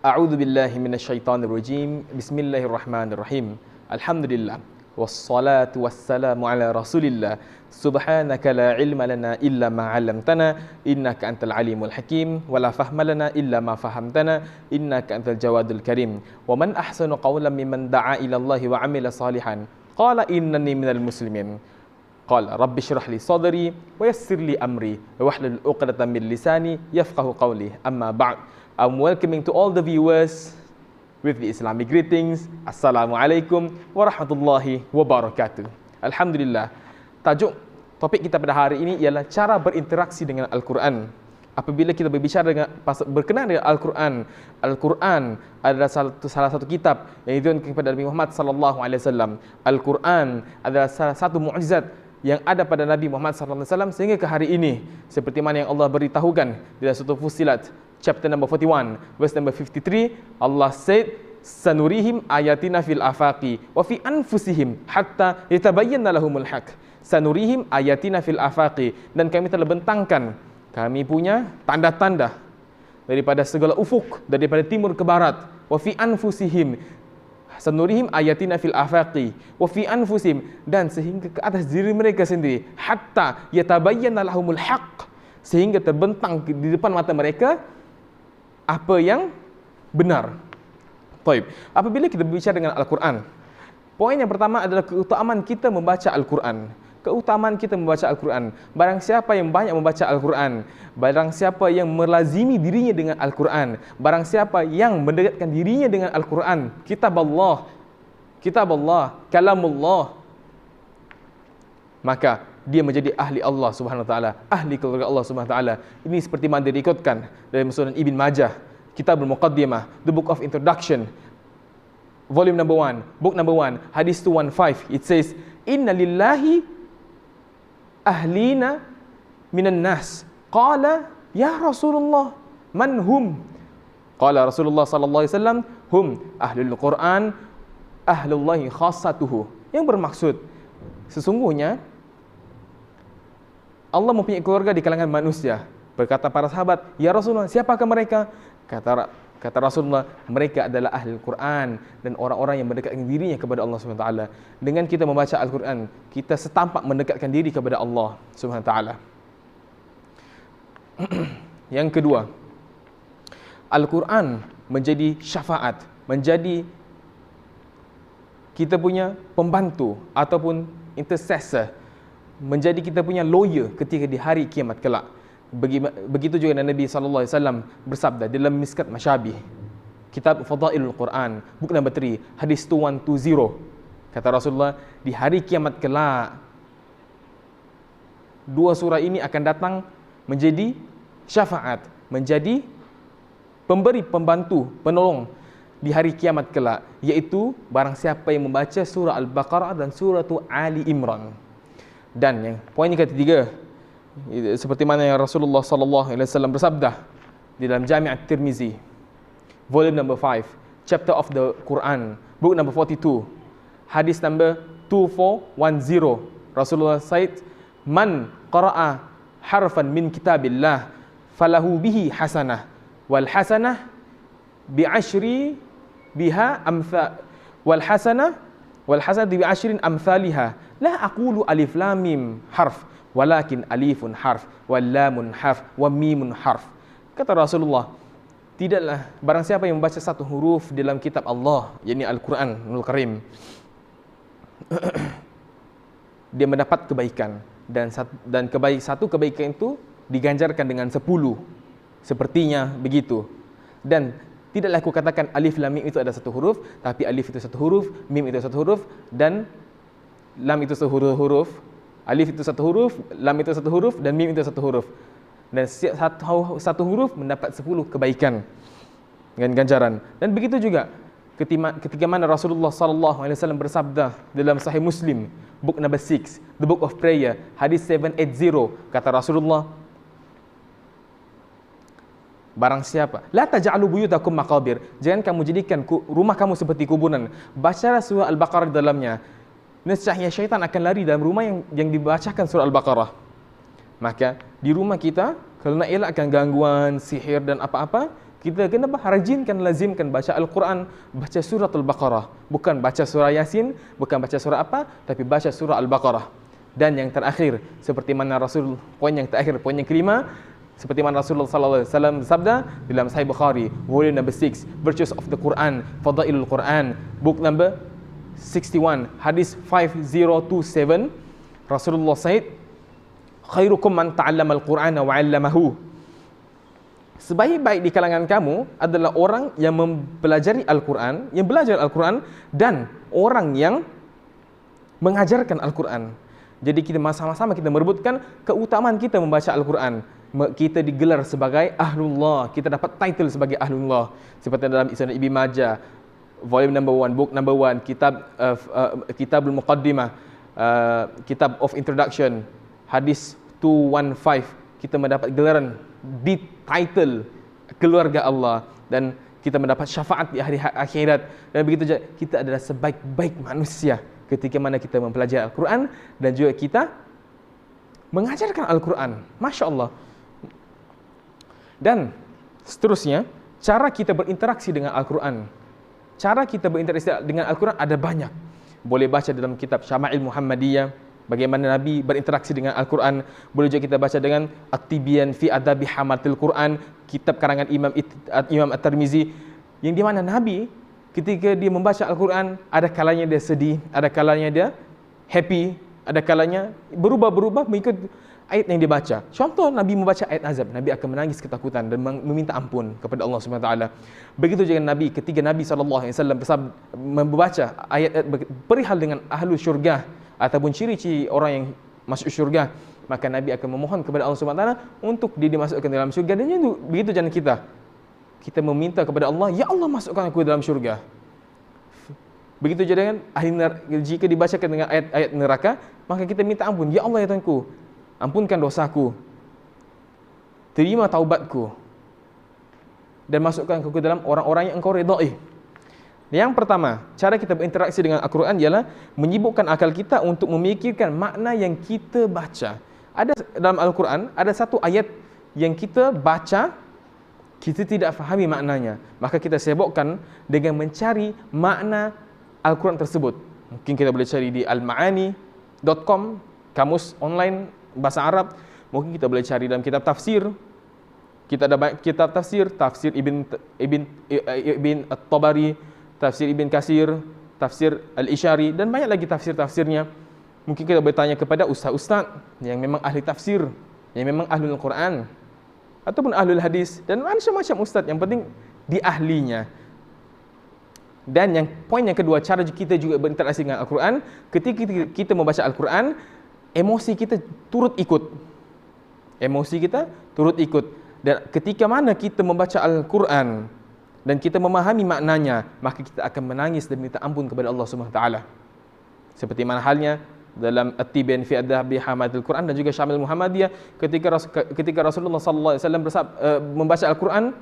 A'udzu billahi minasyaitonir rajim. Bismillahirrahmanirrahim. Alhamdulillah. Wassalatu wassalamu ala Rasulillah. Subhanaka la ilma lana illa ma 'allamtana innaka antal alimul hakim wa la fahma lana illa ma fahamtana innaka antal jawadul karim. Wa man ahsanu qawlan mimman da'a ila Allah wa 'amila salihan qala innani minal muslimin. Qala rabbi shrah li sadri wa yassir li amri wa hlul 'uqdatam min lisani yafqahu qawli. Amma ba'd. I'm welcoming to all the viewers with the Islamic greetings. Assalamualaikum warahmatullahi wabarakatuh. Alhamdulillah. Tajuk topik kita pada hari ini ialah cara berinteraksi dengan Al-Quran. Apabila kita berbicara berkenaan dengan Al-Quran, Al-Quran adalah salah satu kitab yang diturunkan kepada Nabi Muhammad sallallahu alaihi wasallam. Al-Quran adalah salah satu mukjizat yang ada pada Nabi Muhammad sallallahu alaihi wasallam sehingga ke hari ini, seperti mana yang Allah beritahukan dalam surah Fussilat chapter number 41 verse number 53. Allah said, sanurihim ayatina fil afaqi wa fi anfusihim hatta yatabayyana lahumul haq. Sanurihim ayatina fil afaqi, dan kami telah bentangkan, kami punya tanda-tanda daripada segala ufuk, daripada timur ke barat. Wa fi anfusihim, sanurihim ayatina fil afaqi wa fi anfusihim, dan sehingga ke atas diri mereka sendiri, hatta yatabayyana lahumul haq, sehingga terbentang di depan mata mereka apa yang benar. Baik, apabila kita berbicara dengan Al-Quran, poin yang pertama adalah keutamaan kita membaca Al-Quran. Keutamaan kita membaca Al-Quran. Barang siapa yang banyak membaca Al-Quran, barang siapa yang melazimi dirinya dengan Al-Quran, barang siapa yang mendekatkan dirinya dengan Al-Quran, kitab Allah, kalamullah, maka dia menjadi ahli Allah Subhanahu wa taala, ahli keluarga Allah Subhanahu wa taala. Ini seperti mana dirikutkan dalam Sunan Ibn Majah, Kitabul Muqaddimah, the book of introduction, volume number 1, book number 1, hadis 215. It says, inna lillahi ahlina minan nas. Qala ya Rasulullah, man hum? Qala Rasulullah sallallahu alaihi wasallam, hum ahlul Quran, ahlullahi khassatuhu. Yang bermaksud, sesungguhnya Allah mempunyai keluarga di kalangan manusia. Berkata para sahabat, ya Rasulullah, siapakah mereka? Kata Rasulullah, mereka adalah ahli Al-Quran dan orang-orang yang mendekatkan dirinya kepada Allah Subhanahu wa taala. Dengan kita membaca Al-Quran, kita setampak mendekatkan diri kepada Allah Subhanahu wa taala. Yang kedua, Al-Quran menjadi syafaat, menjadi kita punya pembantu ataupun intercessor, menjadi kita punya lawyer ketika di hari kiamat kelak. Begitu juga Nabi sallallahu alaihi wasallam bersabda dalam Miskat Masyabih, Kitab Fadailul Quran, book number 3, hadis 2120. Kata Rasulullah, di hari kiamat kelak, dua surah ini akan datang menjadi syafaat, menjadi pemberi, pembantu, penolong di hari kiamat kelak, iaitu barang siapa yang membaca surah Al-Baqarah dan surah Ali Imran. Dan yang poin yang ketiga, seperti mana yang Rasulullah sallallahu alaihi wasallam bersabda di dalam Jami' At-Tirmizi, volume number 5, chapter of the Quran, book number 42, hadis number 2410. Rasulullah said, man qara'a harfan min kitabillah falahu bihi hasanah wal hasanah bi'ashri biha amthal wal hasanah bi ashrin amthaliha. La aqulu alif lam mim harf, walakin alifun harf, wal lamun harf, wa mimun harf. Kata Rasulullah, tidaklah barang siapa yang membaca satu huruf dalam kitab Allah, yakni Al-Quranul Karim, dia mendapat kebaikan, dan satu kebaikan itu diganjarkan dengan 10. Sepertinya begitu. Dan tidaklah aku katakan alif lam mim itu ada satu huruf, tapi alif itu satu huruf, mim itu satu huruf, dan lam itu satu huruf, alif itu satu huruf, lam itu satu huruf, dan mim itu satu huruf. Dan satu huruf mendapat 10 kebaikan dengan ganjaran. Dan begitu juga ketika mana Rasulullah sallallahu alaihi wasallam bersabda dalam Sahih Muslim, book number 6, the book of prayer, hadis 780. Kata Rasulullah, barang siapa, la taj'alu buyutakum maqabir, jangan kamu jadikan rumah kamu seperti kuburan. Bacalah surah Al-Baqarah di dalamnya. Nescaya syaitan akan lari dalam rumah yang dibacakan surah Al-Baqarah. Maka di rumah kita, kalau nak elakkan gangguan, sihir dan apa-apa, Kita kena rajinkan, lazimkan baca Al-Quran, baca surah Al-Baqarah. Bukan baca surah Yasin, bukan baca surah apa, tapi baca surah Al-Baqarah. Dan yang terakhir, seperti mana Rasul, poin yang terakhir, poin yang kelima, seperti mana Rasulullah sallallahu alaihi wasallam bersabda dalam Sahih Bukhari, volume number 6, Virtues of the Quran, Fadailul Quran, book number 61, hadis 5027, Rasulullah said, khairukum man ta'allama al-Qur'ana wa 'allamahu. Sebaik-baik di kalangan kamu adalah orang yang mempelajari Al-Quran, yang belajar Al-Quran, dan orang yang mengajarkan Al-Quran. Jadi kita sama-sama kita merebutkan keutamaan kita membaca Al-Quran. Kita digelar sebagai Ahlullah, kita dapat title sebagai Ahlullah. Seperti dalam Isnad Ibn Majah, volume number 1, book number 1, Kitabul Muqaddimah, Kitab of Introduction, hadis 215, kita mendapat gelaran di title keluarga Allah, dan kita mendapat syafaat di hari akhirat. Dan begitu saja, kita adalah sebaik-baik manusia ketika mana kita mempelajari Al-Quran dan juga kita mengajarkan Al-Quran. Masya Allah. Dan seterusnya, cara kita berinteraksi dengan Al-Quran. Cara kita berinteraksi dengan Al-Quran ada banyak. Boleh baca dalam kitab Syama'il Muhammadiyah, bagaimana Nabi berinteraksi dengan Al-Quran. Boleh juga kita baca dengan At-Tibyan fi Adabi Hamatil Quran, kitab karangan Imam At-Tirmizi, yang di mana Nabi ketika dia membaca Al-Quran, ada kalanya dia sedih, ada kalanya dia happy, ada kalanya berubah-berubah mengikut ayat yang dibaca. Contoh, Nabi membaca ayat azab, Nabi akan menangis ketakutan dan meminta ampun kepada Allah Subhanahu Wa Taala. Begitu juga Nabi ketika Nabi SAW membaca ayat perihal dengan ahlu syurga ataupun ciri-ciri orang yang masuk syurga, maka Nabi akan memohon kepada Allah Subhanahu Wa Taala untuk dia dimasukkan dalam syurga. Dan begitu jangan kita meminta kepada Allah, ya Allah masukkan aku dalam syurga. Begitu juga dengan ahli neraka, jika dibacakan dengan ayat-ayat neraka, maka kita minta ampun, ya Allah ya Tuhanku, ampunkan dosaku, terima taubatku, dan masukkan aku ke dalam orang-orang yang Engkau redai. Yang pertama, cara kita berinteraksi dengan Al-Quran ialah menyibukkan akal kita untuk memikirkan makna yang kita baca. Ada dalam Al-Quran, ada satu ayat yang kita baca, kita tidak fahami maknanya. Maka kita sibukkan dengan mencari makna Al-Quran tersebut. Mungkin kita boleh cari di almaani.com, kamus online bahasa Arab. Mungkin kita boleh cari dalam kitab tafsir. Kita ada banyak kitab tafsir, tafsir Ibn At-Tabari, tafsir Ibn Katsir, tafsir Al-Ishari, dan banyak lagi tafsir-tafsirnya. Mungkin kita bertanya kepada ustaz-ustaz yang memang ahli tafsir, yang memang ahlul Quran, ataupun ahlul hadis, dan macam-macam ustaz, yang penting di ahlinya. Dan poin yang kedua, cara kita juga berinteraksi dengan Al-Quran, ketika kita membaca Al-Quran, emosi kita turut ikut. Emosi kita turut ikut. Dan ketika mana kita membaca Al-Quran dan kita memahami maknanya, maka kita akan menangis dan minta ampun kepada Allah Subhanahu Wa Taala. Seperti mana halnya dalam At-Tibyan fi Adabi Hamatil Quran dan juga Syamil Muhammadiyah, ketika Rasulullah sallallahu alaihi wasallam membaca Al-Quran,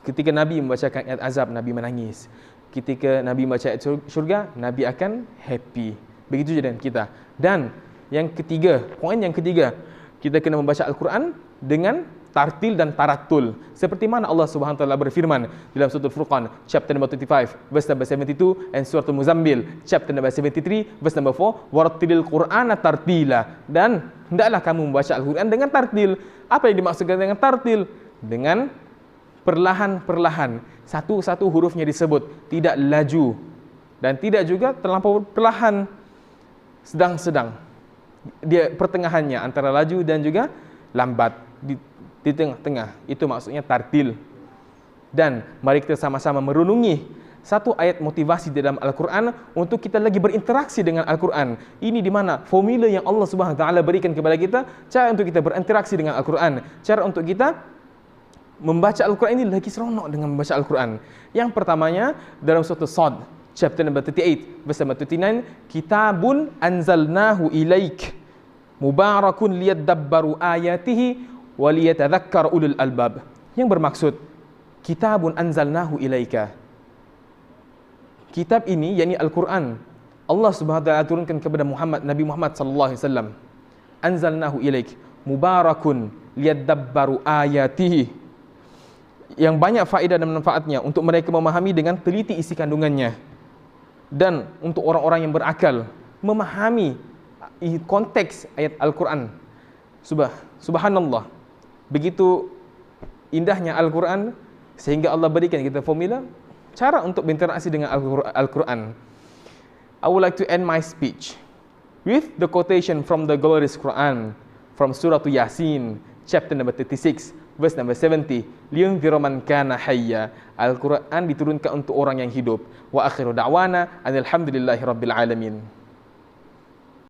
ketika Nabi membacakan ayat azab, Nabi menangis. Ketika Nabi membaca ayat syurga, Nabi akan happy. Begitu juga dengan kita. Dan yang ketiga, poin yang ketiga, kita kena membaca Al-Quran dengan tartil dan tarattul. Seperti mana Allah Subhanahu Wa Taala berfirman dalam surah Al-Furqan, chapter number 25, verse number 72, and surah Al-Muzammil, chapter number 73, verse number 4, warattilil Qur'ana tartila. Dan hendaklah kamu membaca Al-Quran dengan tartil. Apa yang dimaksudkan dengan tartil? Dengan perlahan-perlahan, satu-satu hurufnya disebut, tidak laju dan tidak juga terlampau perlahan, sedang-sedang. Dia pertengahannya antara laju dan juga lambat, di tengah-tengah. Itu maksudnya tartil. Dan mari kita sama-sama merenungi satu ayat motivasi di dalam Al-Quran untuk kita lagi berinteraksi dengan Al-Quran. Ini di mana formula yang Allah Subhanahu Wa Taala berikan kepada kita, cara untuk kita berinteraksi dengan Al-Quran, cara untuk kita membaca Al-Quran ini lagi seronok dengan membaca Al-Quran. Yang pertamanya dalam surah Sad, chapter number 38, verse number 29, kitabun anzalnahu ilaik mubarakun liyadabbaru ayatihi wa liyatadhakkar ulul albab. Yang bermaksud, kitabun anzalnahu ilaika. Kitab ini, yakni Al-Quran, Allah Subhanahu Wa Taala turunkan kepada Nabi Muhammad sallallahu alaihi wasallam. Anzalnahu ilaik mubarakun liyadabbaru ayatihi yang banyak faedah dan manfaatnya untuk mereka memahami dengan teliti isi kandungannya. Dan untuk orang-orang yang berakal memahami konteks ayat Al-Quran. Subhanallah, begitu indahnya Al-Quran sehingga Allah berikan kita formula cara untuk berinteraksi dengan Al-Quran. I would like to end my speech with the quotation from the glorious Quran from Surah Yasin, chapter number 36, verse number 70. Liyunzira man kana hayya. Al-Quran diturunkan untuk orang yang hidup. Wa akhiru da'wana alhamdulillahi rabbil alamin.